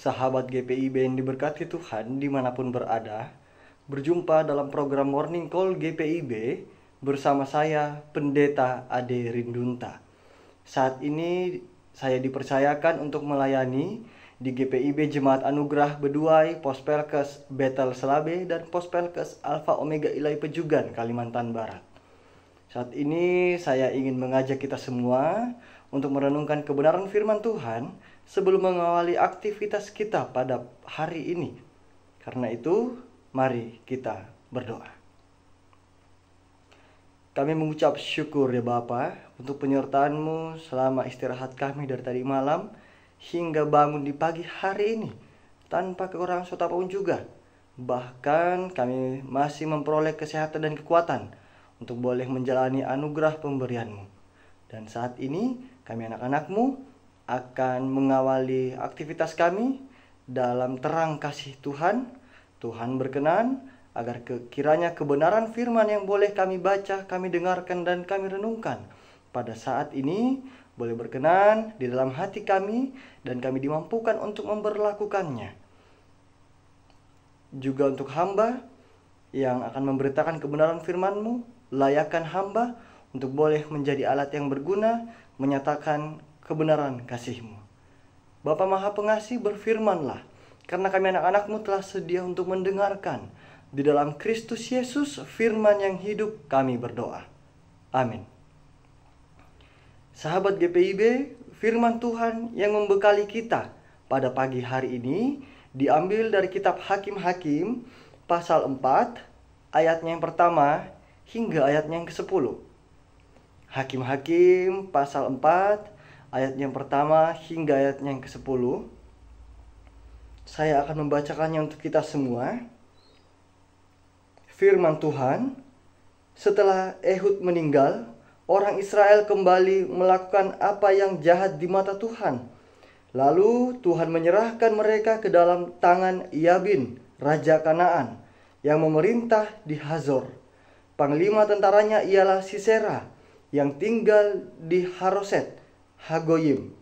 Sahabat GPIB yang diberkati Tuhan dimanapun berada, berjumpa dalam program Morning Call GPIB bersama saya, Pendeta Ade Rindunta. Saat ini saya dipercayakan untuk melayani di GPIB Jemaat Anugerah Beduai, Pospelkes Betel Selabe, dan Pospelkes Alfa Omega Ilai Pejugan, Kalimantan Barat. Saat ini saya ingin mengajak kita semua untuk merenungkan kebenaran firman Tuhan sebelum mengawali aktivitas kita pada hari ini. Karena itu, mari kita berdoa. Kami mengucap syukur ya Bapa untuk penyertaan-Mu selama istirahat kami dari tadi malam hingga bangun di pagi hari ini tanpa kekurangan suatu apapun juga. Bahkan kami masih memperoleh kesehatan dan kekuatan untuk boleh menjalani anugerah pemberian-Mu. Dan saat ini kami anak-anak-Mu akan mengawali aktivitas kami dalam terang kasih Tuhan. Tuhan berkenan agar kiranya kebenaran firman yang boleh kami baca, kami dengarkan, dan kami renungkan pada saat ini boleh berkenan di dalam hati kami dan kami dimampukan untuk memberlakukannya. Juga untuk hamba yang akan memberitakan kebenaran firman-Mu, layakkan hamba untuk boleh menjadi alat yang berguna menyatakan kebenaran kasih-Mu. Bapa Maha Pengasih, berfirman-Lah, karena kami anak-anak-Mu telah sedia untuk mendengarkan. Di dalam Kristus Yesus, firman yang hidup, kami berdoa. Amin. Sahabat GPIB, firman Tuhan yang membekali kita pada pagi hari ini diambil dari kitab Hakim-Hakim pasal 4, ayatnya yang pertama hingga ayatnya yang ke-10. Hakim-Hakim pasal 4, ayat yang pertama hingga ayat yang ke-10. Saya akan membacakannya untuk kita semua. Firman Tuhan, setelah Ehud meninggal, orang Israel kembali melakukan apa yang jahat di mata Tuhan. Lalu Tuhan menyerahkan mereka ke dalam tangan Yabin, Raja Kanaan, yang memerintah di Hazor. Panglima tentaranya ialah Sisera, yang tinggal di Haroset Hagoyim.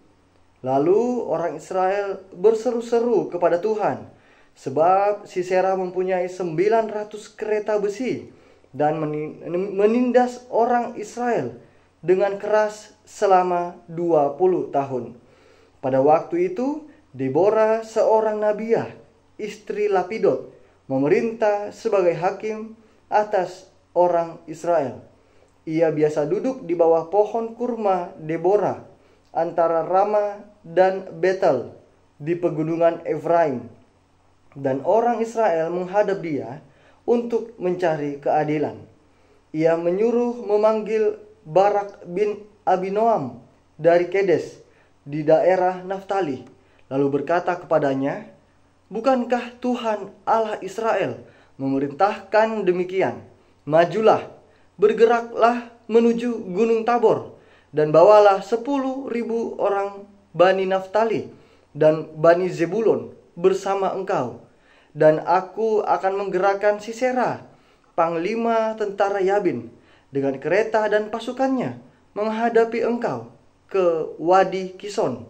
Lalu orang Israel berseru-seru kepada Tuhan, sebab Sisera mempunyai 900 kereta besi dan menindas orang Israel dengan keras selama 20 tahun. Pada waktu itu, Deborah, seorang nabiah, istri Lapidot, memerintah sebagai hakim atas orang Israel. Ia biasa duduk di bawah pohon kurma Deborah antara Rama dan Betel di pegunungan Efraim. Dan orang Israel menghadap dia untuk mencari keadilan. Ia menyuruh memanggil Barak bin Abinoam dari Kedes di daerah Naftali. Lalu berkata kepadanya, "Bukankah Tuhan Allah Israel memerintahkan demikian? Majulah, bergeraklah menuju Gunung Tabor, dan bawalah 10.000 orang Bani Naftali dan Bani Zebulon bersama engkau. Dan aku akan menggerakkan Sisera, panglima tentara Yabin, dengan kereta dan pasukannya, menghadapi engkau ke Wadi Kison.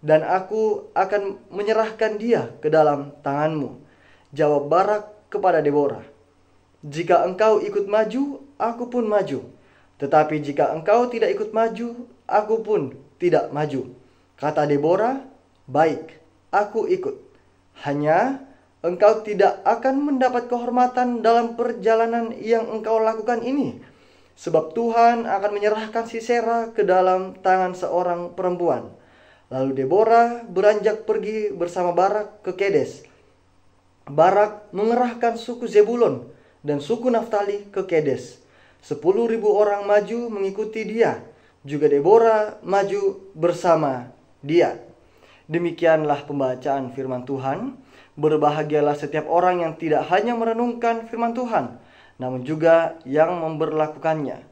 Dan aku akan menyerahkan dia ke dalam tanganmu." Jawab Barak kepada Deborah, "Jika engkau ikut maju, aku pun maju. Tetapi jika engkau tidak ikut maju, aku pun tidak maju." Kata Deborah, "Baik, aku ikut. Hanya engkau tidak akan mendapat kehormatan dalam perjalanan yang engkau lakukan ini, sebab Tuhan akan menyerahkan Sisera ke dalam tangan seorang perempuan." Lalu Deborah beranjak pergi bersama Barak ke Kedes. Barak mengerahkan suku Zebulon dan suku Naftali ke Kedes. 10.000 orang maju mengikuti dia. Juga Deborah maju bersama dia. Demikianlah pembacaan firman Tuhan. Berbahagialah setiap orang yang tidak hanya merenungkan firman Tuhan, namun juga yang memberlakukannya.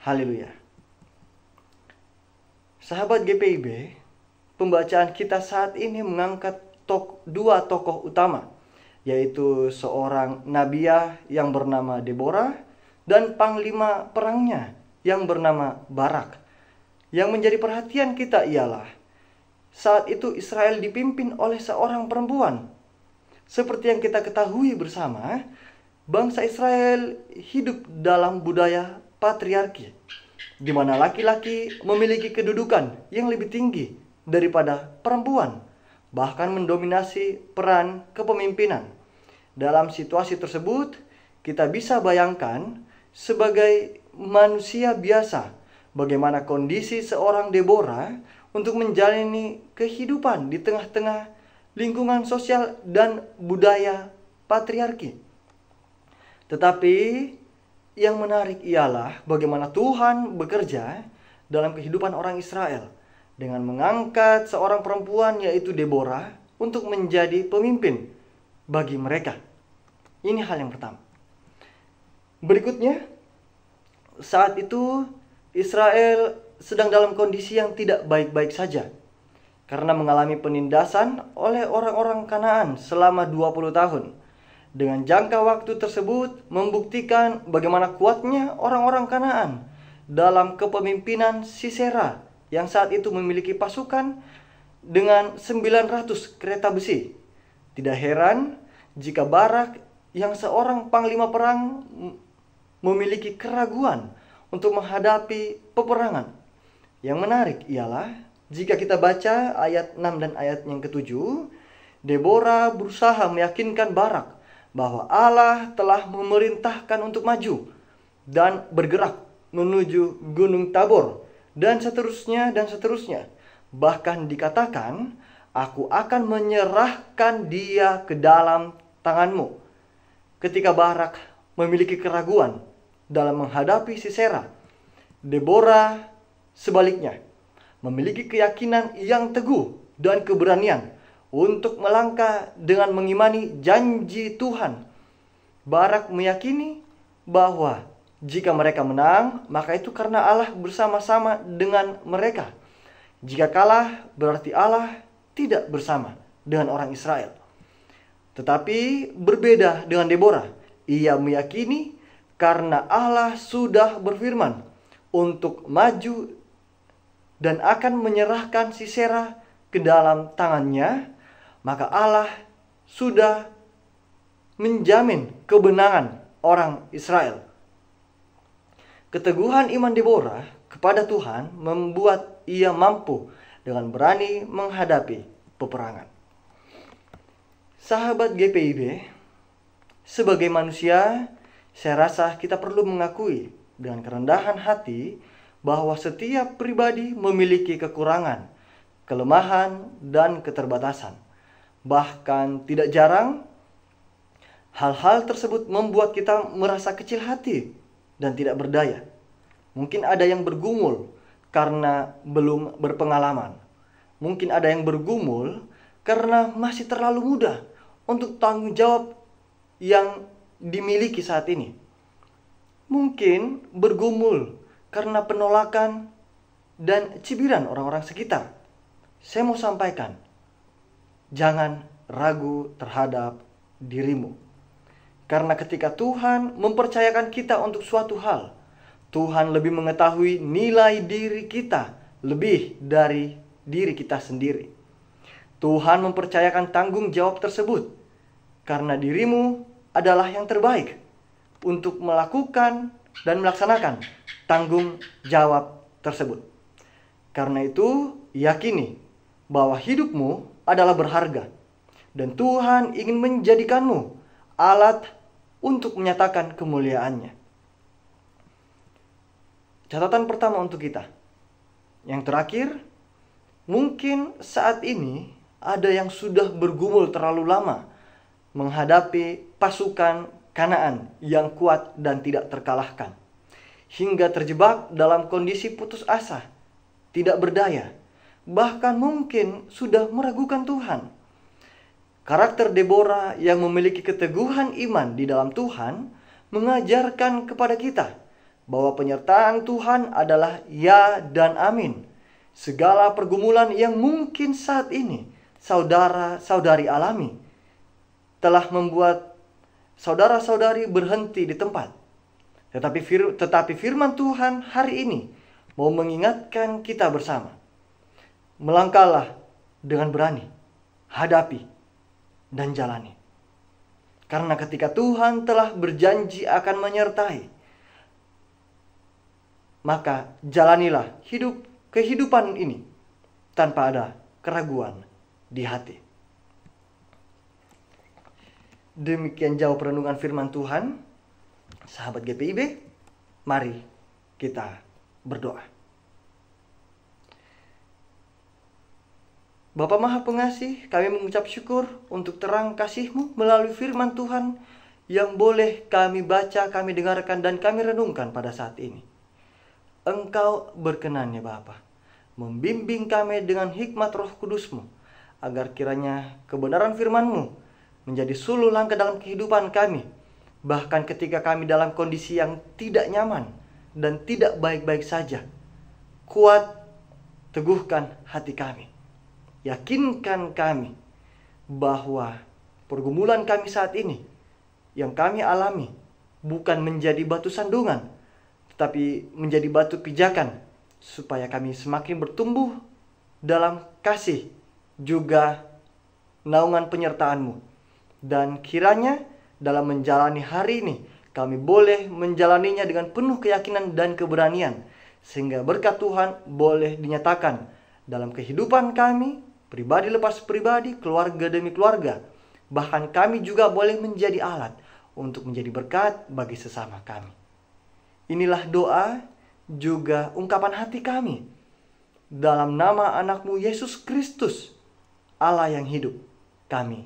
Haleluya. Sahabat GPIB, pembacaan kita saat ini mengangkat dua tokoh utama, yaitu seorang nabiah yang bernama Deborah dan panglima perangnya yang bernama Barak. Yang menjadi perhatian kita ialah saat itu Israel dipimpin oleh seorang perempuan. Seperti yang kita ketahui bersama, bangsa Israel hidup dalam budaya patriarki, di mana laki-laki memiliki kedudukan yang lebih tinggi daripada perempuan, bahkan mendominasi peran kepemimpinan. Dalam situasi tersebut, kita bisa bayangkan sebagai manusia biasa, bagaimana kondisi seorang Deborah untuk menjalani kehidupan di tengah-tengah lingkungan sosial dan budaya patriarki. Tetapi yang menarik ialah bagaimana Tuhan bekerja dalam kehidupan orang Israel dengan mengangkat seorang perempuan, yaitu Deborah, untuk menjadi pemimpin bagi mereka. Ini hal yang pertama. Berikutnya, saat itu Israel sedang dalam kondisi yang tidak baik-baik saja karena mengalami penindasan oleh orang-orang Kanaan selama 20 tahun. Dengan jangka waktu tersebut membuktikan bagaimana kuatnya orang-orang Kanaan dalam kepemimpinan Sisera yang saat itu memiliki pasukan dengan 900 kereta besi. Tidak heran jika Barak yang seorang panglima perang memiliki keraguan untuk menghadapi peperangan. Yang menarik ialah jika kita baca ayat 6 dan ayat yang ke-7, Deborah berusaha meyakinkan Barak bahwa Allah telah memerintahkan untuk maju dan bergerak menuju Gunung Tabor, dan seterusnya dan seterusnya. Bahkan dikatakan, aku akan menyerahkan dia ke dalam tanganmu. Ketika Barak memiliki keraguan dalam menghadapi Sisera, Deborah sebaliknya memiliki keyakinan yang teguh dan keberanian untuk melangkah dengan mengimani janji Tuhan. Barak meyakini bahwa jika mereka menang, maka itu karena Allah bersama-sama dengan mereka. Jika kalah, berarti Allah tidak bersama dengan orang Israel. Tetapi berbeda dengan Deborah. Ia meyakini karena Allah sudah berfirman untuk maju dan akan menyerahkan Sisera ke dalam tangannya, maka Allah sudah menjamin kebenangan orang Israel. Keteguhan iman Deborah kepada Tuhan membuat ia mampu dengan berani menghadapi peperangan. Sahabat GPIB, sebagai manusia, saya rasa kita perlu mengakui dengan kerendahan hati bahwa setiap pribadi memiliki kekurangan, kelemahan, dan keterbatasan. Bahkan tidak jarang, hal-hal tersebut membuat kita merasa kecil hati dan tidak berdaya. Mungkin ada yang bergumul karena belum berpengalaman. Mungkin ada yang bergumul karena masih terlalu muda untuk tanggung jawab yang dimiliki saat ini. Mungkin bergumul karena penolakan dan cibiran orang-orang sekitar. Saya mau sampaikan, jangan ragu terhadap dirimu. Karena ketika Tuhan mempercayakan kita untuk suatu hal, Tuhan lebih mengetahui nilai diri kita lebih dari diri kita sendiri. Tuhan mempercayakan tanggung jawab tersebut karena dirimu adalah yang terbaik untuk melakukan dan melaksanakan tanggung jawab tersebut. Karena itu, yakini bahwa hidupmu adalah berharga dan Tuhan ingin menjadikanmu alat untuk menyatakan kemuliaannya. Catatan pertama untuk kita. Yang terakhir, mungkin saat ini ada yang sudah bergumul terlalu lama menghadapi pasukan Kanaan yang kuat dan tidak terkalahkan, hingga terjebak dalam kondisi putus asa, tidak berdaya, bahkan mungkin sudah meragukan Tuhan. Karakter Deborah yang memiliki keteguhan iman di dalam Tuhan mengajarkan kepada kita bahwa penyertaan Tuhan adalah ya dan amin. Segala pergumulan yang mungkin saat ini saudara-saudari alami telah membuat saudara-saudari berhenti di tempat. Tetapi firman Tuhan hari ini mau mengingatkan kita bersama. Melangkahlah dengan berani hadapi dan jalani. Karena ketika Tuhan telah berjanji akan menyertai, maka jalanilah kehidupan ini tanpa ada keraguan di hati. Demikian jauh perenungan firman Tuhan. Sahabat GPIB, mari kita berdoa. Bapa Maha Pengasih, kami mengucap syukur untuk terang kasih-Mu melalui firman Tuhan yang boleh kami baca, kami dengarkan, dan kami renungkan pada saat ini. Engkau berkenan ya Bapa, membimbing kami dengan hikmat Roh Kudus-Mu, agar kiranya kebenaran firman-Mu menjadi suluh langkah dalam kehidupan kami, bahkan ketika kami dalam kondisi yang tidak nyaman dan tidak baik-baik saja. Kuat, teguhkan hati kami. Yakinkan kami bahwa pergumulan kami saat ini yang kami alami bukan menjadi batu sandungan, tetapi menjadi batu pijakan, supaya kami semakin bertumbuh dalam kasih juga naungan penyertaan-Mu. Dan kiranya dalam menjalani hari ini kami boleh menjalaninya dengan penuh keyakinan dan keberanian, sehingga berkat Tuhan boleh dinyatakan dalam kehidupan kami, pribadi lepas pribadi, keluarga demi keluarga. Bahkan kami juga boleh menjadi alat untuk menjadi berkat bagi sesama kami. Inilah doa juga ungkapan hati kami. Dalam nama anak-Mu Yesus Kristus, Allah yang hidup, kami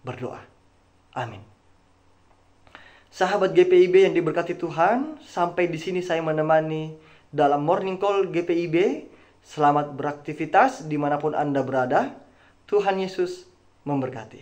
berdoa. Amin. Sahabat GPIB yang diberkati Tuhan, sampai di sini saya menemani dalam Morning Call GPIB. Selamat beraktivitas dimanapun Anda berada. Tuhan Yesus memberkati.